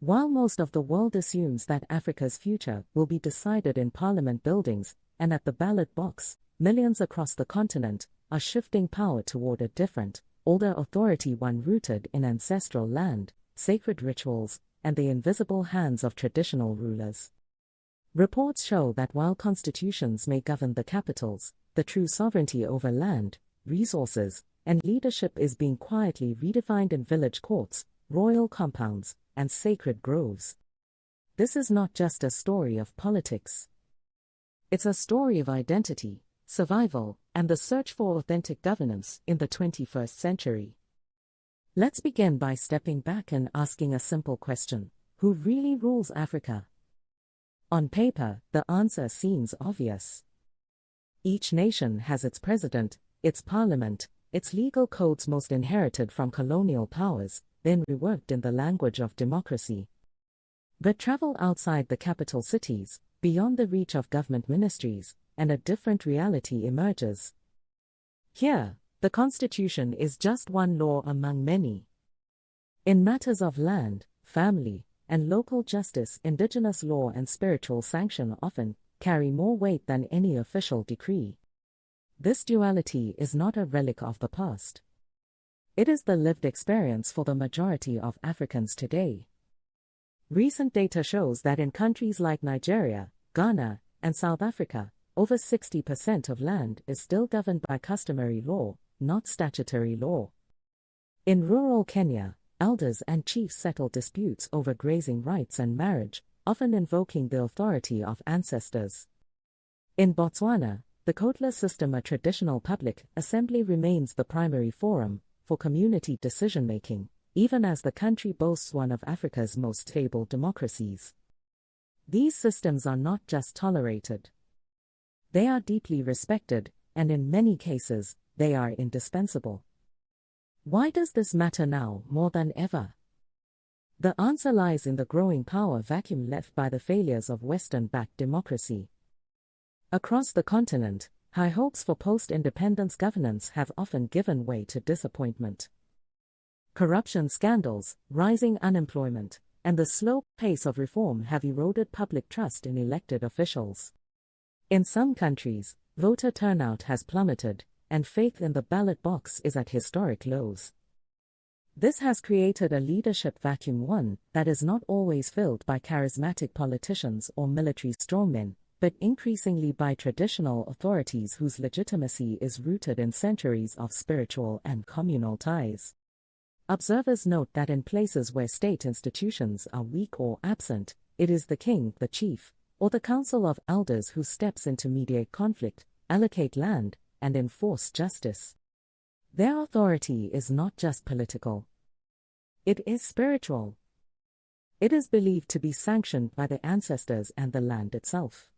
While most of the world assumes that Africa's future will be decided in parliament buildings and at the ballot box, millions across the continent are shifting power toward a different, older authority, one rooted in ancestral land, sacred rituals, and the invisible hands of traditional rulers. Reports show that while constitutions may govern the capitals, the true sovereignty over land, resources, and leadership is being quietly redefined in village courts, royal compounds, and sacred groves. This is not just a story of politics. It's a story of identity, survival, and the search for authentic governance in the 21st century. Let's begin by stepping back and asking a simple question: who really rules Africa? On paper, the answer seems obvious. Each nation has its president, its parliament, its legal codes, most inherited from colonial powers, then reworked in the language of democracy. But travel outside the capital cities, beyond the reach of government ministries, and a different reality emerges. Here, the Constitution is just one law among many. In matters of land, family, and local justice, indigenous law and spiritual sanction often carry more weight than any official decree. This duality is not a relic of the past. It is the lived experience for the majority of Africans today. Recent data shows that in countries like Nigeria, Ghana, and South Africa, over 60% of land is still governed by customary law, not statutory law. In rural Kenya, elders and chiefs settle disputes over grazing rights and marriage, often invoking the authority of ancestors. In Botswana, the Kotla system, a traditional public assembly, remains the primary forum for community decision-making, even as the country boasts one of Africa's most stable democracies. These systems are not just tolerated. They are deeply respected, and in many cases, they are indispensable. Why does this matter now more than ever? The answer lies in the growing power vacuum left by the failures of Western-backed democracy. Across the continent, high hopes for post-independence governance have often given way to disappointment. Corruption scandals, rising unemployment, and the slow pace of reform have eroded public trust in elected officials. In some countries, voter turnout has plummeted, and faith in the ballot box is at historic lows. This has created a leadership vacuum, one that is not always filled by charismatic politicians or military strongmen, but increasingly by traditional authorities whose legitimacy is rooted in centuries of spiritual and communal ties. Observers note that in places where state institutions are weak or absent, it is the king, the chief, or the council of elders who steps in to mediate conflict, allocate land, and enforce justice. Their authority is not just political. It is spiritual. It is believed to be sanctioned by the ancestors and the land itself.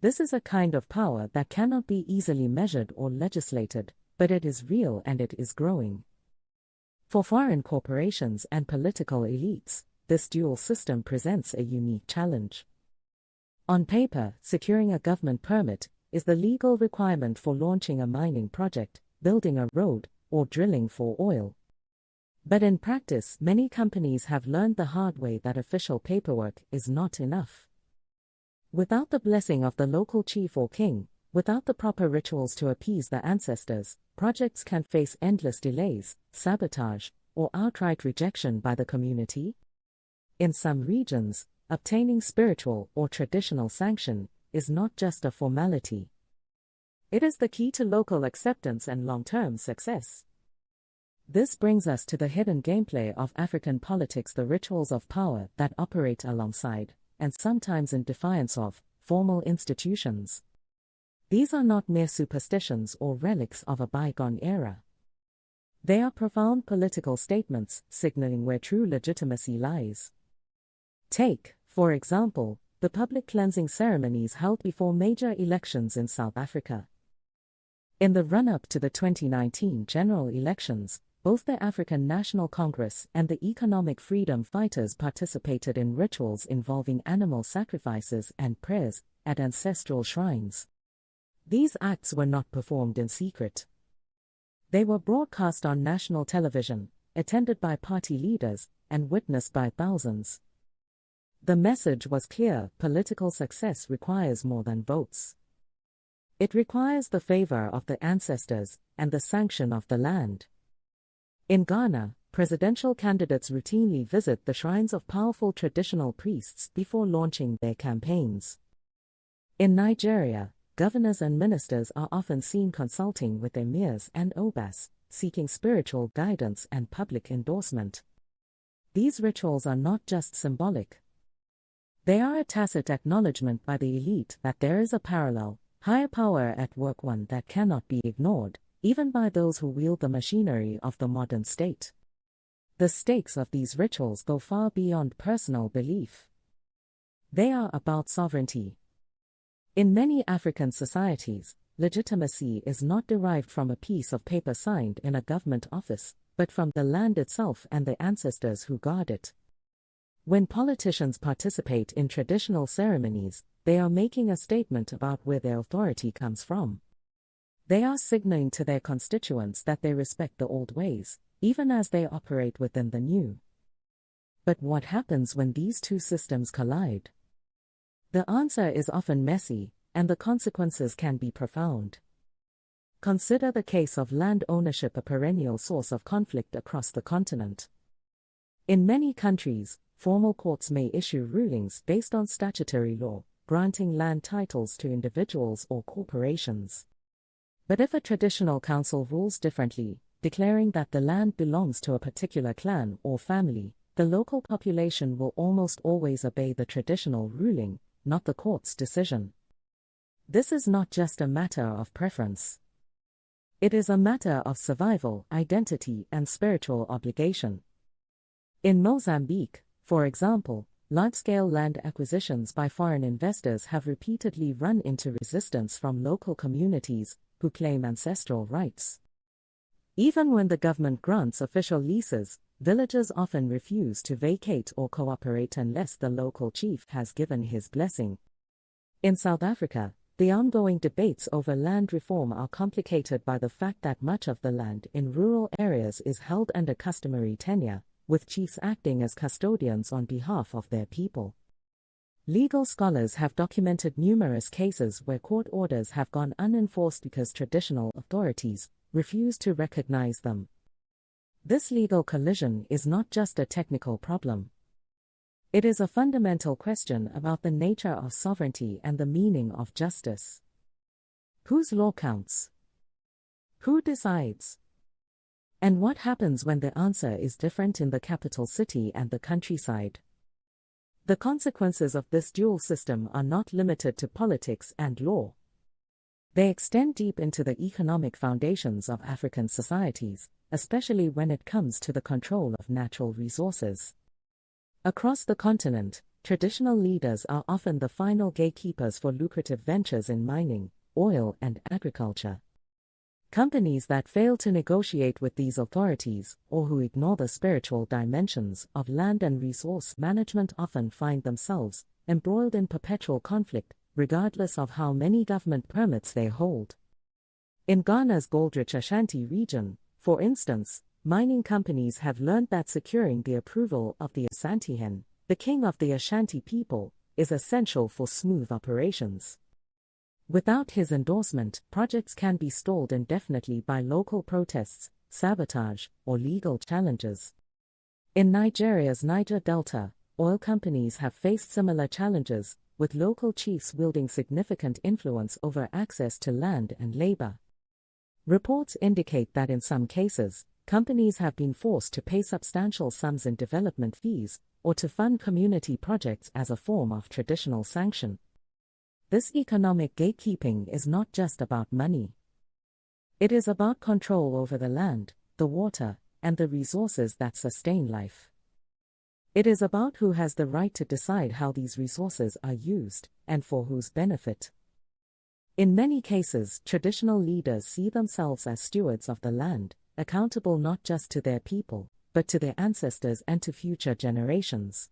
This is a kind of power that cannot be easily measured or legislated, but it is real and it is growing. For foreign corporations and political elites, this dual system presents a unique challenge. On paper, securing a government permit is the legal requirement for launching a mining project, building a road, or drilling for oil. But in practice, many companies have learned the hard way that official paperwork is not enough. Without the blessing of the local chief or king, without the proper rituals to appease the ancestors, projects can face endless delays, sabotage, or outright rejection by the community. In some regions, obtaining spiritual or traditional sanction is not just a formality. It is the key to local acceptance and long-term success. This brings us to the hidden gameplay of African politics, the rituals of power that operate alongside, and sometimes in defiance of, formal institutions. These are not mere superstitions or relics of a bygone era. They are profound political statements signaling where true legitimacy lies. Take, for example, the public cleansing ceremonies held before major elections in South Africa. In the run-up to the 2019 general elections, both the African National Congress and the Economic Freedom Fighters participated in rituals involving animal sacrifices and prayers at ancestral shrines. These acts were not performed in secret. They were broadcast on national television, attended by party leaders, and witnessed by thousands. The message was clear: political success requires more than votes. It requires the favor of the ancestors and the sanction of the land. In Ghana, presidential candidates routinely visit the shrines of powerful traditional priests before launching their campaigns. In Nigeria, governors and ministers are often seen consulting with emirs and obas, seeking spiritual guidance and public endorsement. These rituals are not just symbolic. They are a tacit acknowledgement by the elite that there is a parallel, higher power at work, one that cannot be ignored, even by those who wield the machinery of the modern state. The stakes of these rituals go far beyond personal belief. They are about sovereignty. In many African societies, legitimacy is not derived from a piece of paper signed in a government office, but from the land itself and the ancestors who guard it. When politicians participate in traditional ceremonies, they are making a statement about where their authority comes from. They are signaling to their constituents that they respect the old ways, even as they operate within the new. But what happens when these two systems collide? The answer is often messy, and the consequences can be profound. Consider the case of land ownership, a perennial source of conflict across the continent. In many countries, formal courts may issue rulings based on statutory law, granting land titles to individuals or corporations. But if a traditional council rules differently, declaring that the land belongs to a particular clan or family, the local population will almost always obey the traditional ruling, not the court's decision. This is not just a matter of preference. It is a matter of survival, identity, and spiritual obligation. In Mozambique, for example, large-scale land acquisitions by foreign investors have repeatedly run into resistance from local communities who claim ancestral rights. Even when the government grants official leases, villagers often refuse to vacate or cooperate unless the local chief has given his blessing. In South Africa, the ongoing debates over land reform are complicated by the fact that much of the land in rural areas is held under customary tenure, with chiefs acting as custodians on behalf of their people. Legal scholars have documented numerous cases where court orders have gone unenforced because traditional authorities refuse to recognize them. This legal collision is not just a technical problem. It is a fundamental question about the nature of sovereignty and the meaning of justice. Whose law counts? Who decides? And what happens when the answer is different in the capital city and the countryside? The consequences of this dual system are not limited to politics and law. They extend deep into the economic foundations of African societies, especially when it comes to the control of natural resources. Across the continent, traditional leaders are often the final gatekeepers for lucrative ventures in mining, oil, and agriculture. Companies that fail to negotiate with these authorities, or who ignore the spiritual dimensions of land and resource management, often find themselves embroiled in perpetual conflict, regardless of how many government permits they hold. In Ghana's gold-rich Ashanti region, for instance, mining companies have learned that securing the approval of the Asantehen, the king of the Ashanti people, is essential for smooth operations. Without his endorsement, projects can be stalled indefinitely by local protests, sabotage, or legal challenges. In Nigeria's Niger Delta, oil companies have faced similar challenges, with local chiefs wielding significant influence over access to land and labor. Reports indicate that in some cases, companies have been forced to pay substantial sums in development fees, or to fund community projects as a form of traditional sanction. This economic gatekeeping is not just about money. It is about control over the land, the water, and the resources that sustain life. It is about who has the right to decide how these resources are used, and for whose benefit. In many cases, traditional leaders see themselves as stewards of the land, accountable not just to their people, but to their ancestors and to future generations.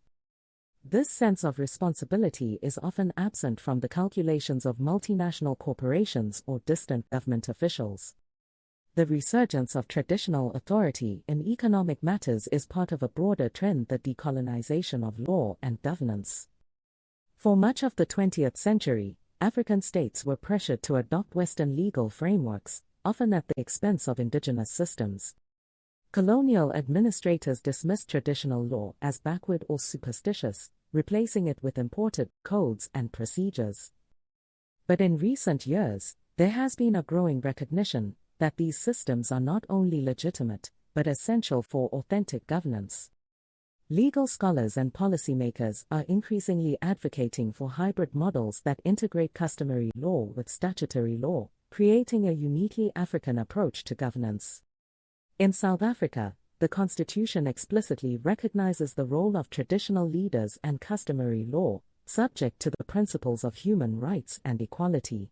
This sense of responsibility is often absent from the calculations of multinational corporations or distant government officials. the resurgence of traditional authority in economic matters is part of a broader trend, the decolonization of law and governance. For much of the 20th century, African states were pressured to adopt Western legal frameworks, often at the expense of indigenous systems. Colonial administrators dismissed traditional law as backward or superstitious, replacing it with imported codes and procedures. But in recent years, there has been a growing recognition that these systems are not only legitimate, but essential for authentic governance. Legal scholars and policymakers are increasingly advocating for hybrid models that integrate customary law with statutory law, creating a uniquely African approach to governance. In South Africa, the Constitution explicitly recognizes the role of traditional leaders and customary law, subject to the principles of human rights and equality.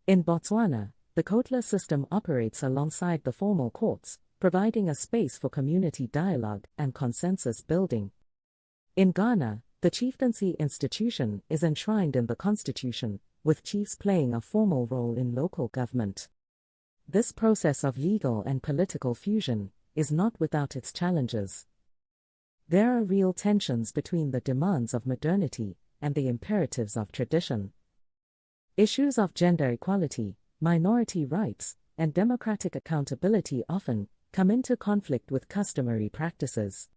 In Botswana, the Kotla system operates alongside the formal courts, providing a space for community dialogue and consensus building. In Ghana, the chieftaincy institution is enshrined in the constitution, with chiefs playing a formal role in local government. This process of legal and political fusion is not without its challenges. There are real tensions between the demands of modernity and the imperatives of tradition. Issues of gender equality, minority rights, and democratic accountability often come into conflict with customary practices.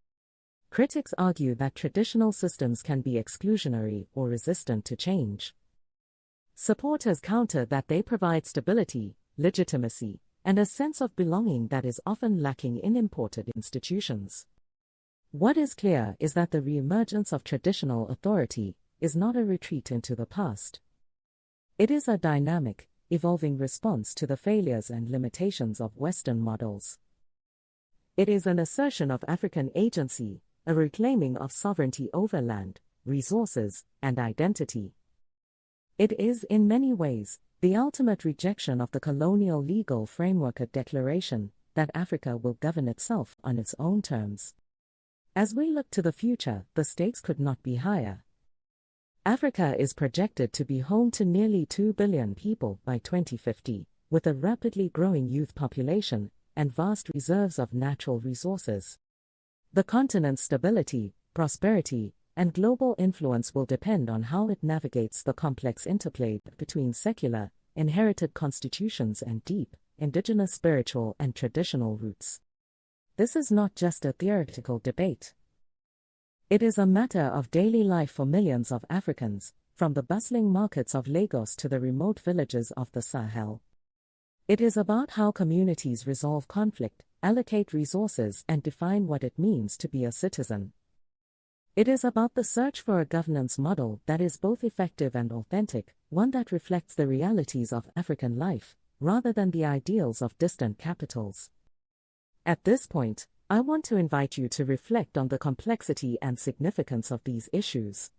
Critics argue that traditional systems can be exclusionary or resistant to change. Supporters counter that they provide stability, legitimacy, and a sense of belonging that is often lacking in imported institutions. What is clear is that the reemergence of traditional authority is not a retreat into the past. It is a dynamic, evolving response to the failures and limitations of Western models. It is an assertion of African agency, a reclaiming of sovereignty over land, resources, and identity. It is, in many ways, the ultimate rejection of the colonial legal framework, a declaration that Africa will govern itself on its own terms. As we look to the future, the stakes could not be higher. Africa is projected to be home to nearly 2 billion people by 2050, with a rapidly growing youth population and vast reserves of natural resources. The continent's stability, prosperity, and global influence will depend on how it navigates the complex interplay between secular, inherited constitutions and deep, indigenous spiritual and traditional roots. This is not just a theoretical debate. It is a matter of daily life for millions of Africans, from the bustling markets of Lagos to the remote villages of the Sahel. It is about how communities resolve conflict, allocate resources, and define what it means to be a citizen. It is about the search for a governance model that is both effective and authentic, one that reflects the realities of African life, rather than the ideals of distant capitals. At this point, I want to invite you to reflect on the complexity and significance of these issues.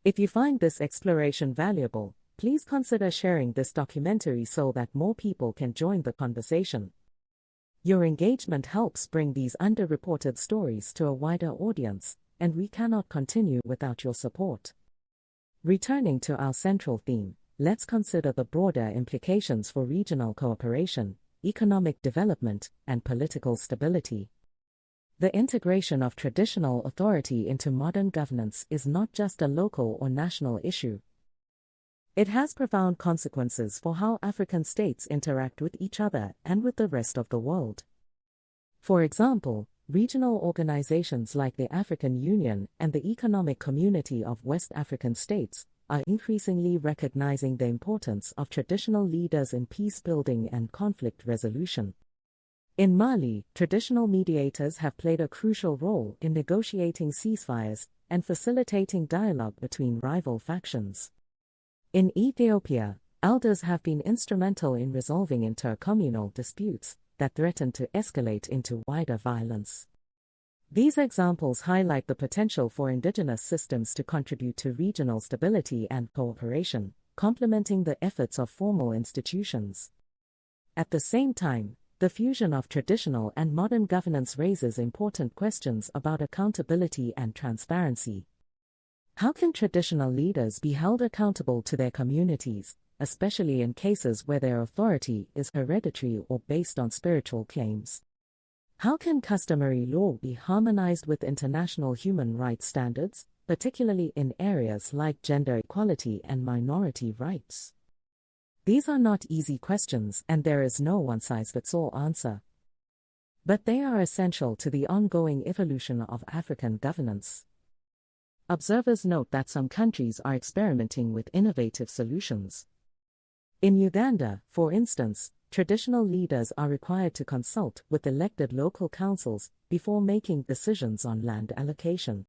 If you find this exploration valuable, please consider sharing this documentary so that more people can join the conversation. Your engagement helps bring these underreported stories to a wider audience, and we cannot continue without your support. Returning to our central theme, let's consider the broader implications for regional cooperation, economic development, and political stability. The integration of traditional authority into modern governance is not just a local or national issue. It has profound consequences for how African states interact with each other and with the rest of the world. For example, regional organizations like the African Union and the Economic Community of West African States are increasingly recognizing the importance of traditional leaders in peace-building and conflict resolution. In Mali, traditional mediators have played a crucial role in negotiating ceasefires and facilitating dialogue between rival factions. In Ethiopia, elders have been instrumental in resolving intercommunal disputes that threaten to escalate into wider violence. These examples highlight the potential for indigenous systems to contribute to regional stability and cooperation, complementing the efforts of formal institutions. At the same time, the fusion of traditional and modern governance raises important questions about accountability and transparency. How can traditional leaders be held accountable to their communities, especially in cases where their authority is hereditary or based on spiritual claims. How can customary law be harmonized with international human rights standards, particularly in areas like gender equality and minority rights? These are not easy questions, and there is no one-size-fits-all answer. But they are essential to the ongoing evolution of African governance. Observers note that some countries are experimenting with innovative solutions. In Uganda, for instance, traditional leaders are required to consult with elected local councils before making decisions on land allocation.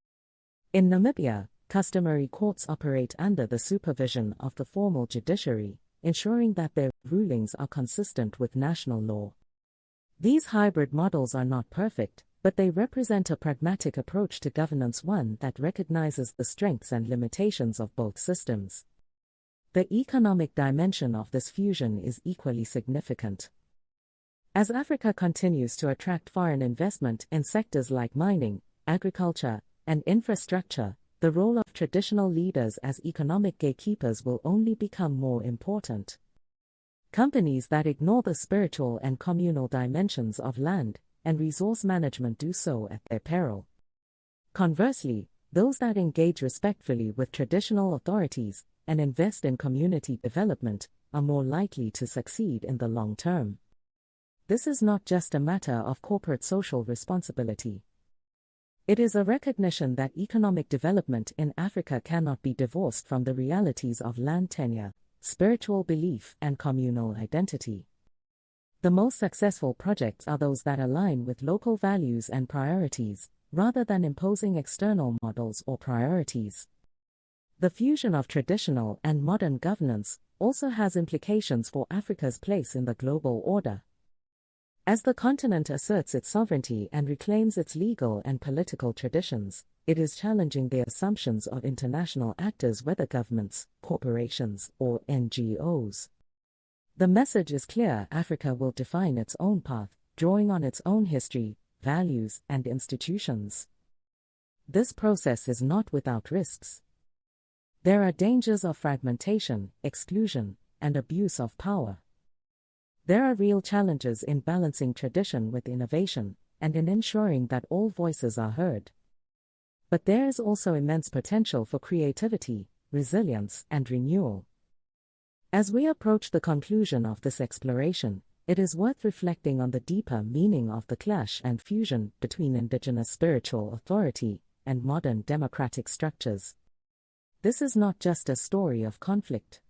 In Namibia, customary courts operate under the supervision of the formal judiciary, ensuring that their rulings are consistent with national law. These hybrid models are not perfect, but they represent a pragmatic approach to governance, one that recognizes the strengths and limitations of both systems. The economic dimension of this fusion is equally significant. As Africa continues to attract foreign investment in sectors like mining, agriculture, and infrastructure, the role of traditional leaders as economic gatekeepers will only become more important. Companies that ignore the spiritual and communal dimensions of land and resource management do so at their peril. Conversely, those that engage respectfully with traditional authorities and invest in community development are more likely to succeed in the long term. This is not just a matter of corporate social responsibility. It is a recognition that economic development in Africa cannot be divorced from the realities of land tenure, spiritual belief, and communal identity. The most successful projects are those that align with local values and priorities, rather than imposing external models or priorities. The fusion of traditional and modern governance also has implications for Africa's place in the global order. As the continent asserts its sovereignty and reclaims its legal and political traditions, it is challenging the assumptions of international actors, whether governments, corporations, or NGOs. The message is clear: Africa will define its own path, drawing on its own history, values, and institutions. This process is not without risks. There are dangers of fragmentation, exclusion, and abuse of power. There are real challenges in balancing tradition with innovation, and in ensuring that all voices are heard. But there is also immense potential for creativity, resilience, and renewal. As we approach the conclusion of this exploration, it is worth reflecting on the deeper meaning of the clash and fusion between indigenous spiritual authority and modern democratic structures. This is not just a story of conflict.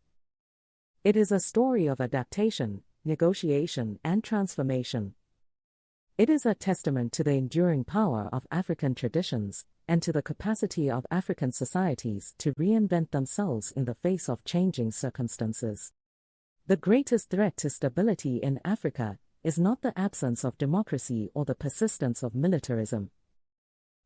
It is a story of adaptation, negotiation, and transformation. It is a testament to the enduring power of African traditions and to the capacity of African societies to reinvent themselves in the face of changing circumstances. The greatest threat to stability in Africa is not the absence of democracy or the persistence of militarism.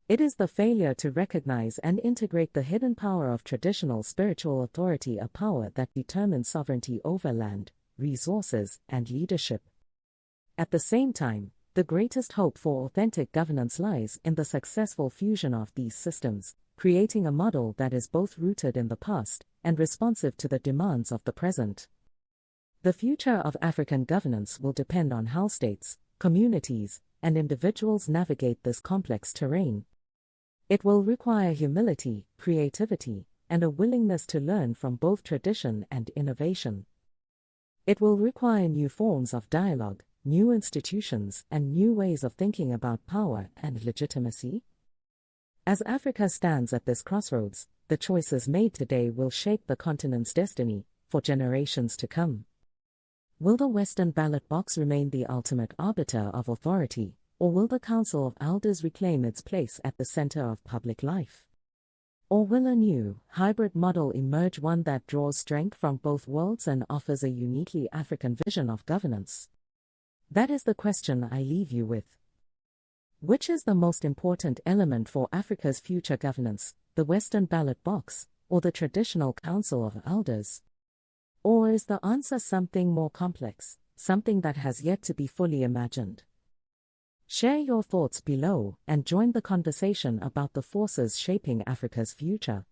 It is the failure to recognize and integrate the hidden power of traditional spiritual authority, a power that determines sovereignty over land, resources, and leadership. At the same time, the greatest hope for authentic governance lies in the successful fusion of these systems, creating a model that is both rooted in the past and responsive to the demands of the present. The future of African governance will depend on how states, communities, and individuals navigate this complex terrain. It will require humility, creativity, and a willingness to learn from both tradition and innovation. It will require new forms of dialogue, new institutions, and new ways of thinking about power and legitimacy. As Africa stands at this crossroads, the choices made today will shape the continent's destiny for generations to come. Will the Western ballot box remain the ultimate arbiter of authority, or will the Council of Elders reclaim its place at the center of public life? Or will a new, hybrid model emerge, one that draws strength from both worlds and offers a uniquely African vision of governance? That is the question I leave you with. Which is the most important element for Africa's future governance, the Western ballot box, or the traditional Council of Elders? Or is the answer something more complex, something that has yet to be fully imagined? Share your thoughts below and join the conversation about the forces shaping Africa's future.